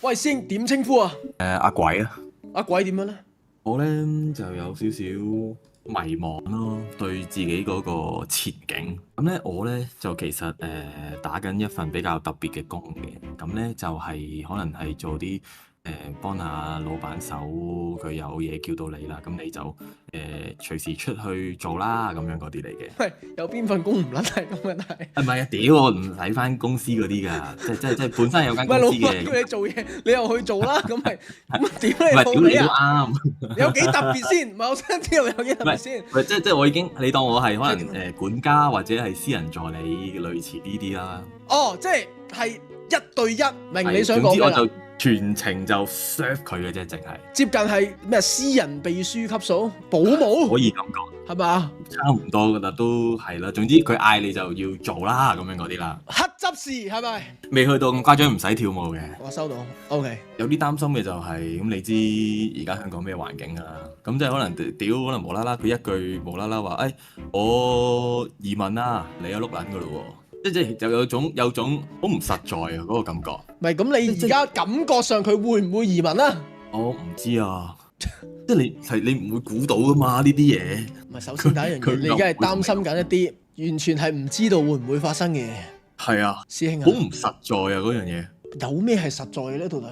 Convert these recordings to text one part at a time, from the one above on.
喂，師兄點稱呼啊？阿鬼啊！阿鬼點樣咧？我咧就有少少迷茫咯，對自己嗰個前景。咁咧我咧就其實打緊一份比較特別嘅工嘅，咁咧就係可能係做啲幫下老闆手，佢有嘢叫到你啦，咁你就隨時出去做啦，咁樣嗰啲嚟嘅。喂，有邊份工唔撚係咁嘅？但係唔係啊，屌我唔使翻公司嗰啲㗎，即係本身有間唔係老公司嘅。闆叫你做嘢，你又去做啦，咁咪咁屌唔係屌你都你老味啊！啱。有幾特別先？唔係我想知道你有幾特別先。唔係即係我已經，你當我係可能管家或者係私人助理，類似呢啲啦。哦，即係一對一，明你想講咩啦？總之我就全程就 serve 佢嘅啫，淨係接近係咩私人秘書級數，保姆可以咁講，係嘛？差唔多噶啦，都係啦。總之佢嗌你就要做啦，咁樣嗰啲啦。黑執事係咪？未去到咁誇張，唔使跳舞嘅。我收到，OK。有啲擔心嘅就係、咁，你知而家香港咩環境㗎啦？咁即係可能屌，可能無啦啦佢一句無啦啦話，我移民啦，你有碌撚㗎咯喎！即就有種好唔實在啊嗰個感覺。唔係咁，你而家感覺上佢會唔會移民啊？我唔知啊，即係你唔會估到㗎嘛呢啲嘢。唔係，首先第一樣嘢，你而家係擔心緊一啲完全係唔知道會唔會發生嘅嘢。係啊，師兄啊，好唔實在啊嗰樣嘢。有咩係實在嘅咧？到底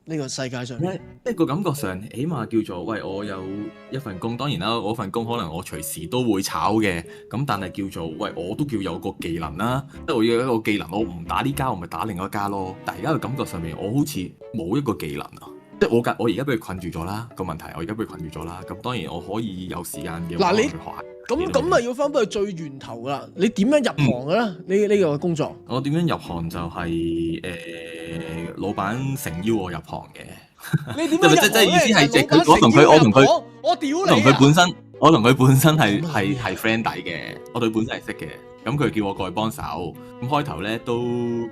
呢個世界上面？即係個感覺上，起碼叫做喂，我有一份工，當然啦，我份工可能我隨時都會炒嘅，咁但係叫做喂，我都叫有個技能啦，即係我要有一個技能，我唔打呢家，我咪打另一家咯。但係而家嘅感覺上面，我好似冇一個技能啊，即係我而家俾佢困住咗啦個問題，我而家俾佢困住咗啦，咁當然我可以有時間嘅話嗱你去學下。咁咪要翻返去最源頭噶啦！你點樣入行嘅咧？呢個工作？我點樣入行就係、老闆誠邀我入行嘅。你點樣入行即係意思係咧？佢我同佢我屌我同你啊！佢本身，我同佢本身係咁啊係 friend 底嘅，我對本身係識嘅。咁佢叫我過去幫手，咁開頭咧都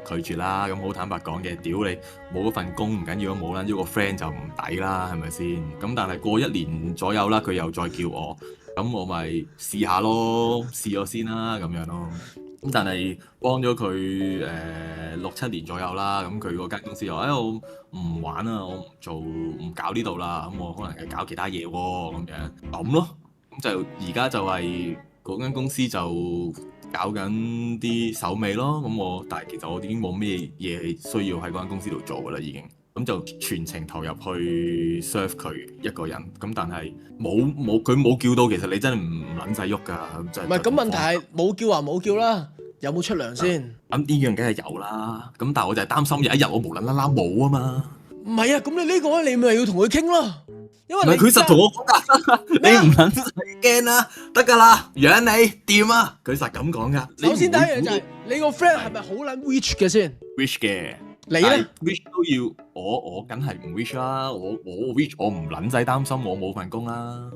拒絕啦。咁好坦白講嘅，屌你冇嗰份工唔緊要，冇撚咗個 friend 就唔抵啦，係咪先？咁但係過1年左右啦，佢又再叫我，咁我咪試下咯，試咗先啦，咁樣咯。咁但係幫咗佢6-7年左右啦，咁佢嗰間公司又我唔玩啊，我唔做唔搞呢度啦，咁我可能係搞其他嘢喎，咁樣咯。咁就而家就係嗰間公司就搞緊啲手尾咯。咁但係其實我已經冇咩嘢需要喺嗰間公司度做噶啦，已經。咁就全程投入去 serve 佢一個人。咁但係佢冇叫到，其實你真係唔撚使喐㗎。唔係咁問題係冇叫話冇叫啦，有冇出糧先？咁呢樣梗係有啦。咁但係我就係擔心有一日我無啦啦冇啊嘛。唔係啊，咁你呢個你咪要同佢傾咯。因為唔係佢實同我講㗎，你唔撚使驚啦，得㗎啦，養你掂啊！佢實咁講㗎。首先第一樣就係你個 friend 係咪好撚 rich 嘅先 rich 嘅，你咧 rich 都要我梗係唔 rich 啦，我 rich 我唔撚使擔心我冇份工啦。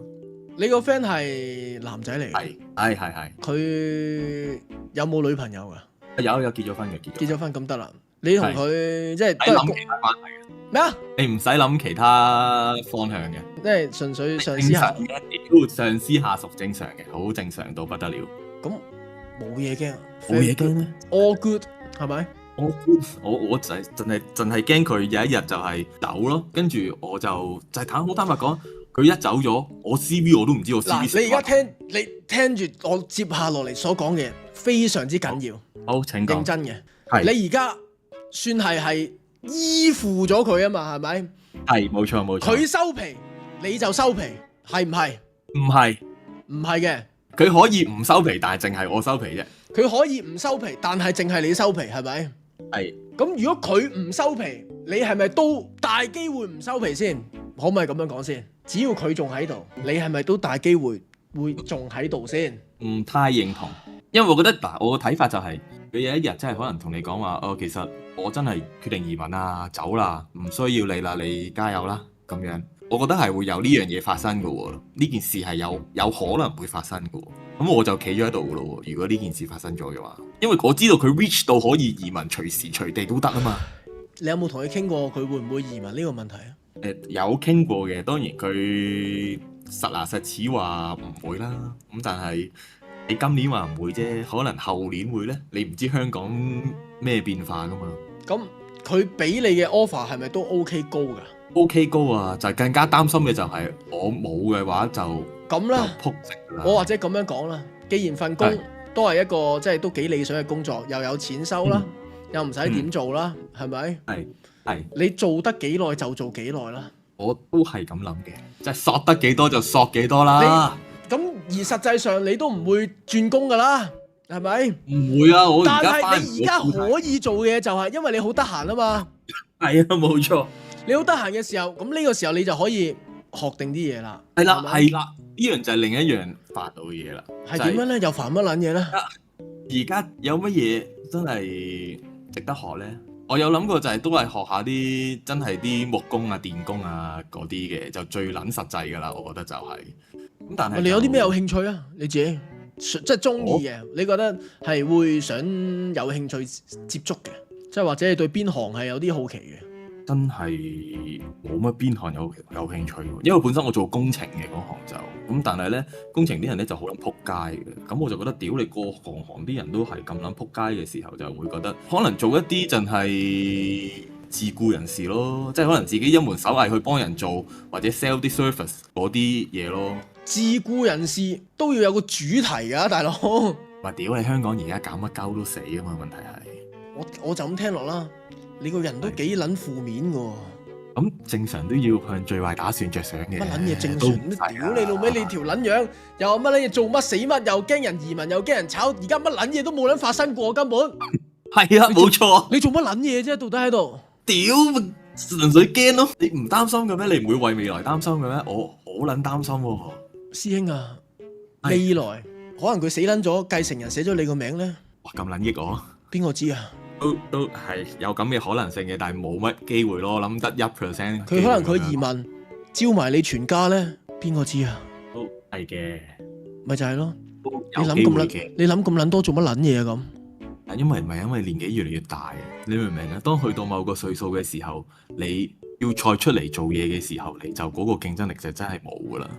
你個 friend 係男仔嚟嘅，係佢有冇女朋友㗎？有結咗婚嘅，結咗婚咁得啦。你同佢即係唔使諗其他關係嘅，咩啊？你唔使諗其他方向嘅，即係純粹上正司下常嘅，屌上司下屬正常嘅，好正常到不得了。咁冇嘢驚，冇嘢驚咩 ？All good 係咪？我就係淨係驚佢有一日就係走咯，跟住我就係好坦白講，佢一走咗，我 CV 我都唔知我 CV。嗱，你聽住我接下落嚟所講嘅，非常之緊要。好，請講。認真嘅，係你而家算係依附咗佢啊嘛，係咪？係冇錯。佢收皮你就收皮，係唔係？唔係，唔係嘅，佢可以唔收皮，但係淨係我收皮啫。佢可以唔收皮，但係淨係你收皮，係咪？係。咁如果佢唔收皮，你係咪都大機會唔收皮先？可唔可以咁樣講先？只要佢仲喺度，你係咪都大機會會仲喺度先？唔太認同，因為我覺得我嘅睇法就係、佢有一日真係可能同你講話，其實我真係決定移民啊，走啦，唔需要你啦，你加油啦，咁樣。我覺得係會有呢樣嘢發生嘅喎，呢件事係有可能會發生嘅喎，咁我就企咗喺度嘅咯喎。如果呢件事發生咗嘅話，因為我知道佢 reach 到可以移民隨時隨地都得啊嘛。你有冇同佢傾過佢會唔會移民呢個問題啊？有傾過嘅，當然佢實牙實齒話唔會啦。咁但係你今年話唔會啫，可能後年會呢？你唔知香港咩變化噶嘛？咁佢俾你嘅 offer 係咪都 OK 高㗎？ OK 高啊，就係更加擔心嘅就係我冇嘅話就咁啦，撲直啦。我或者咁樣講啦，既然份工都係一個即係都幾理想嘅工作，又有錢收啦，又唔使點做啦，係咪？係你做得幾耐就做幾耐啦。我都係咁諗嘅，即係索得幾多就索幾多啦。咁而實際上你都唔會轉工㗎啦，係咪？唔會啊，我而但家係你而家可以做嘅嘢就係因為你好得閒啊嘛。係啊，冇錯。你好得閒嘅時候，咁呢個時候你就可以學定啲嘢啦。係啦，咪係啦，呢樣就係另一樣煩惱嘅嘢啦。係點樣咧？又煩乜撚嘢咧？而家有乜嘢真係值得學咧？我有諗過就係都係學下啲真係啲木工啊、電工啊嗰啲嘅，就最撚實際㗎啦。我覺得就係咁，但係你有啲咩有興趣啊？你自己即係中意嘅，你覺得係會想有興趣接觸嘅，即係或者你對邊行係有啲好奇嘅？真係冇乜邊行有興趣喎，因為本身我做工程嘅嗰行就咁，但係咧工程啲人咧就好撚撲街嘅，咁我就覺得屌你個行啲人都係咁撚撲街嘅時候，就會覺得可能做一啲就係自僱人士咯，即係可能自己一門手藝去幫人做或者 sell 啲 service 嗰啲嘢咯。自僱人士都要有個主題㗎，大佬。話屌你香港而家搞乜鳩都死啊嘛，問題係我就咁聽落啦。你個人都幾撚負面嘅喎，咁正常都要向最壞打算着想嘅。乜撚嘢正常？屌你老味，你條撚樣又乜撚嘢做乜死乜，又驚人移民，又驚人炒，而家乜撚嘢都冇撚發生過，根本係啊，冇錯。你做乜撚嘢啫？到底喺度？屌，純粹驚咯！你唔擔心嘅咩？你唔會為未來擔心嘅咩？我好撚擔心喎。師兄啊，未來可能佢死撚咗，繼承人寫咗你個名咧。哇，咁撚益我？邊個知啊？都係有咁嘅可能性嘅，但係冇乜機會咯。諗得1%。佢可能佢移民招埋你全家咧，邊個知啊？都係嘅，咪就係咯。你諗咁撚，你諗咁撚多做乜撚嘢啊？咁因為唔係因為年紀越嚟越大，你明唔明啊？當去到某個歲數嘅時候，你要再出嚟做嘢嘅時候，你就嗰個競爭力就真係冇噶啦。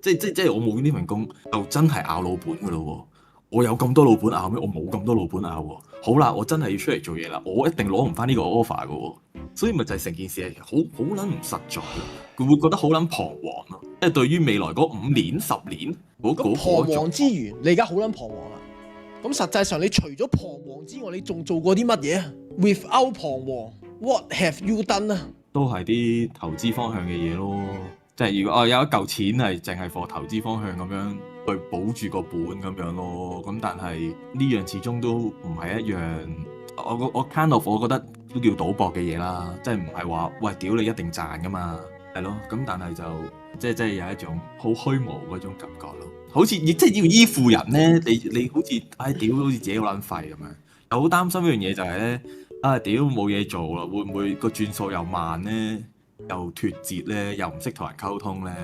即係我冇呢份工，就真係咬老本噶咯。我有咁多老本咬咩？我冇咁多老本咬喎。好啦，我真係要出嚟做嘢啦，我一定攞唔翻呢個 offer 嘅喎，所以咪就係成件事係好撚唔實在咯，佢會覺得好撚彷徨咯，即係對於未來嗰5年、10年嗰個彷徨之餘，你而家好撚彷徨啦。咁實際上你除咗彷徨之外，你仲做過啲乜嘢？Without 彷徨 ，What have you done 啊？都係啲投資方向嘅嘢咯，即係如果有一嚿錢係淨係 for 投資方向咁樣。去保住個本咁樣咯，咁但係呢樣始終都唔係一樣，我 kind of 我覺得都叫賭博嘅嘢啦，即係唔係話喂屌你一定賺噶嘛，係咯，咁但係就即係有一種好虛無嗰種感覺咯，好似即係要依附人咧，你好似屌好似自己好撚廢咁樣，又好擔心一樣嘢就係咧屌冇嘢做啦，會唔會個轉數又慢咧？又脫節咧，又唔識同人溝通咧，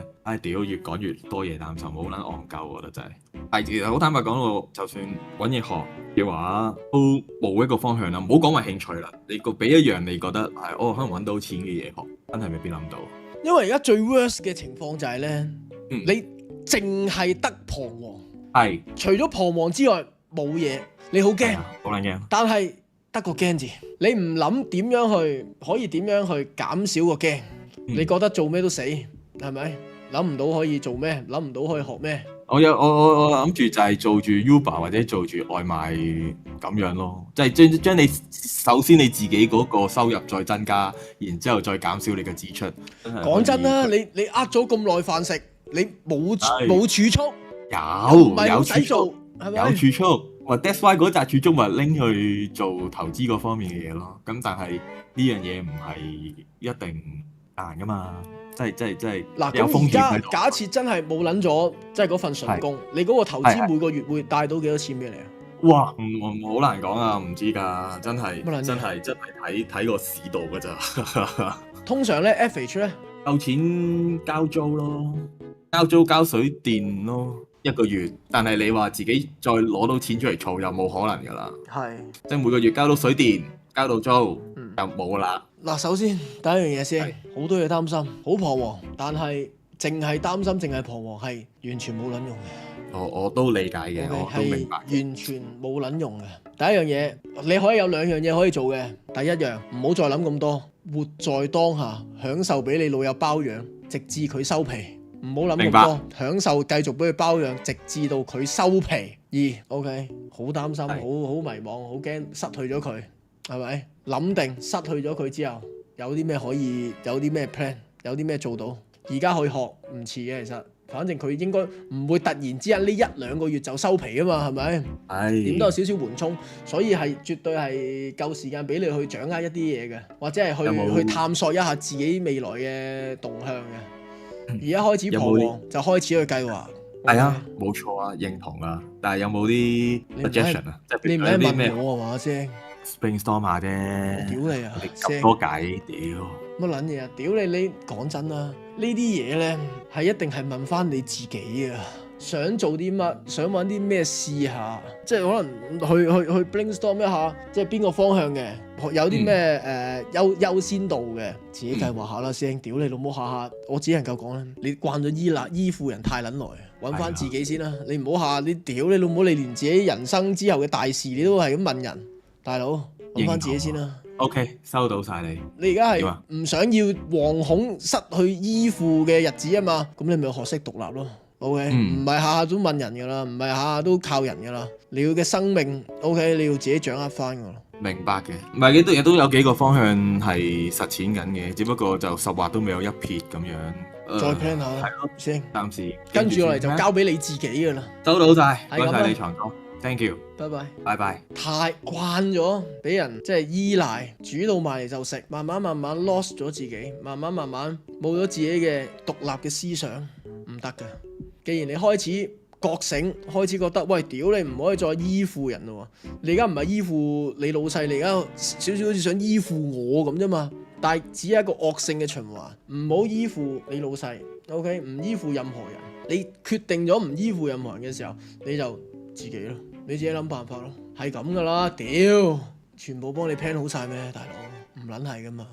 屌越講越多嘢擔心，好撚戇鳩，我覺得真係。係其實好坦白講，我就算揾嘢學嘅話，都冇一個方向啦。唔好講話興趣啦，你個俾一樣你覺得係可能揾到錢嘅嘢學，真係未必諗到。因為而家最 worst 嘅情況就係咧，你淨係得彷徨，係除咗彷徨之外冇嘢，你好驚，好撚驚，但係。得個驚字，你唔諗點樣去，可以點樣去減少個驚？你覺得做咩都死，係咪？諗唔到可以做咩？諗唔到可以學咩？我諗住就係做住 Uber 或者做住外賣咁樣咯，即係將你首先你自己嗰個收入再增加，然之後再減少你嘅支出。講真啦，你呃咗咁耐飯食，你冇儲蓄，有使做，係咪？有儲蓄。That's why 嗰紮儲蓄咪拎去做投資嗰方面嘅嘢咯。咁但係呢樣嘢唔係一定難噶嘛，即係嗱。咁而家假設真係冇撚咗，即係嗰份純工，你嗰個投資每個月會帶到幾多錢俾你啊？哇，好難講啊，唔知㗎，真係睇個市道㗎咋。通常咧 FH 咧夠錢交租咯，交租交水電咯。一個月，但係你話自己再攞到錢出嚟儲又冇可能噶啦，係即係每個月交到水電、交到租，就冇啦。嗱，首先第一樣嘢先，好多嘢擔心，好彷徨，但係淨係擔心、淨係彷徨係完全冇撚用嘅。我都理解嘅，我都明白。完全冇撚用嘅。第一樣嘢，你可以有兩樣嘢可以做嘅。第一樣，唔好再諗咁多，活在當下，享受俾你老友包養，直至佢收皮。唔好諗咁多，享受繼續俾佢包養，直至到佢收皮。OK， 好擔心，好迷茫，好驚失去咗佢，係咪？諗定失去咗佢之後，有啲咩可以，有啲咩 plan， 有啲咩做到，而家去學唔遲嘅，其實。反正佢應該唔會突然之間呢1-2個月就收皮啊嘛，係咪？係點都有少少緩衝，所以係絕對係夠時間俾你去掌握一啲嘢嘅，或者係去探索一下自己未來嘅動向嘅。而家開始彷徨，就開始去計劃。係啊，冇錯啊，認同啊。但係有冇啲 suggestion 啊？你唔係問我啊嘛先 ？brainstorm 下啫。屌你啊！咁多計，屌！乜撚嘢啊！屌你講真啦，呢啲嘢咧係一定係問翻你自己啊！想做啲乜，想揾啲咩試下，即係可能去 brainstorm 一下，即係邊個方向嘅，有啲咩優先度嘅，自己計劃下啦先。屌你老母下下，我只能夠講啦，你慣咗依附人太撚耐，揾翻自己先啦。你唔好下你屌你老母，你連自己人生之後嘅大事你都係咁問人，大佬揾翻自己先啦。OK， 收到晒你。你而家係唔想要惶恐失去依附嘅日子啊嘛？咁你咪學識獨立咯。OK，唔係下下都問人噶啦，唔係下下都靠人噶啦。你要嘅生命 OK， 你要自己掌握翻噶咯。明白嘅，唔係亦都有幾個方向係實踐緊嘅，只不過就實話都未有一撇咁樣。再 plan 下啦，係咯，先。暫時跟住落嚟就交俾你自己噶啦。收到晒，多謝你長哥。Thank you，拜拜，拜拜。太慣咗俾人即係依賴，煮到埋嚟就食，慢慢 lost 咗自己，慢慢冇咗自己嘅獨立嘅思想，唔得㗎。既然你開始覺醒，開始覺得喂，屌你唔可以再依附人咯，你而家唔係依附你老細，你而家少少好似想依附我咁啫嘛，但係只係一個惡性嘅循環，唔好依附你老細 ，OK， 唔依附任何人，你決定咗唔依附任何人嘅時候，你就自己咯，你自己諗辦法咯，係咁噶啦，屌，全部幫你 plan 好晒咩，大佬，唔撚係噶嘛。